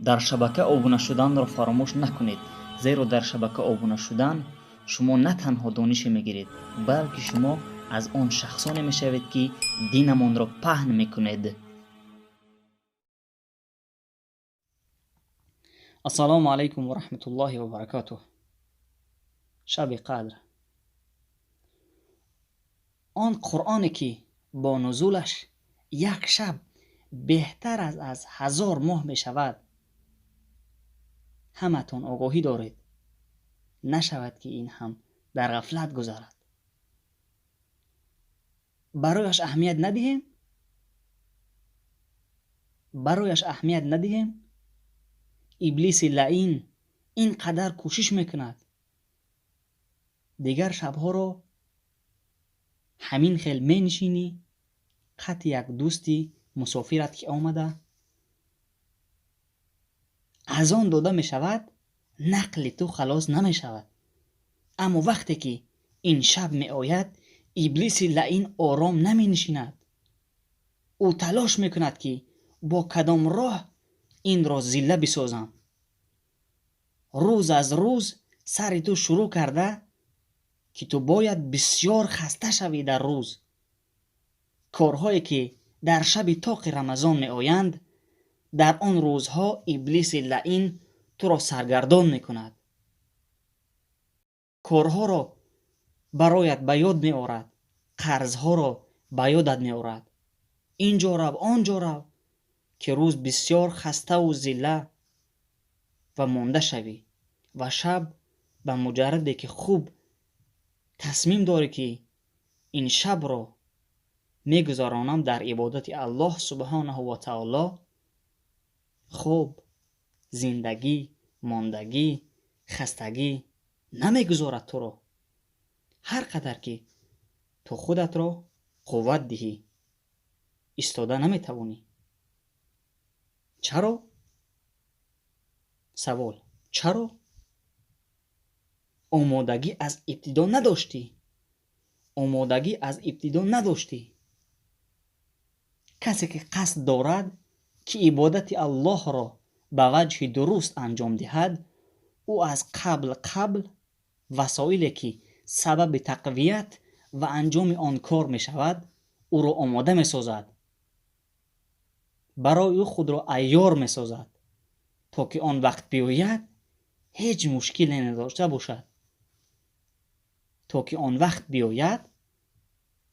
در شبکه آبونه شدن را فراموش نکنید، زیرا در شبکه آبونه شدن شما نه تنها دانش میگیرید، بلکه شما از آن شخصانی میشوید که دینمان را پهن میکنید. السلام علیکم و رحمت الله و برکاته. شب قدر، آن قرآنی که با نزولش یک شب بهتر از 1000 ماه می شود، همتون آگاهی دارید، نشود که این هم در غفلت گذرد. برایش اهمیت ندهیم. ابلیس لعین اینقدر کوشش میکند دیگر شبها رو همین خیل می نشینی، خط یک دوستی مسافرت که آمده از آن داده می شود، نقل تو خلاص نمی شود. اما وقتی که این شب می آید، ابلیس لعین آرام نمی نشیند. او تلاش می کند که با کدام راه این را زله بسازم. روز از روز سر تو شروع کرده که تو باید بسیار خسته شوی در روز. کارهایی که در شب طاق رمضان می آیند، در آن روزها ابلیس لعین تو را سرگردان می کند. کارها را برایت به یاد می آورد، قرضها را به یادت می آورد. اینجا رو آنجا رو که روز بسیار خسته و زله و مانده شوی و شب به مجرد که خوب تصمیم داری که این شب را میگذرانم در عبادت الله سبحانه و تعالی، خوب زندگی، ماندگی، خستگی نمیگذارد تو را. هر قدر که تو خودت را قوت دهی، ایستاده نمیتوانی. چرا؟ سوال: چرا؟ آمادگی از ابتدا نداشتی. کسی که قصد دارد که عبادت الله را به وجه درست انجام دهد، او از قبل وسایلی که سبب تقویت و انجام آن کار می شود او را آماده می سازد. برای او خود را عیار می سازد تا که آن وقت بیاید هیچ مشکلی نداشته باشد.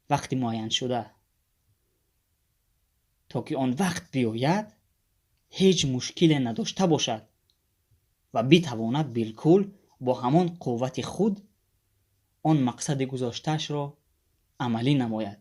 وقتی معین شده، تا که آن وقت بیاید هیچ مشکلی نداشته باشد و بتواند بالکل با همان قوت خود آن مقصد گذاشته‌اش را عملی نماید.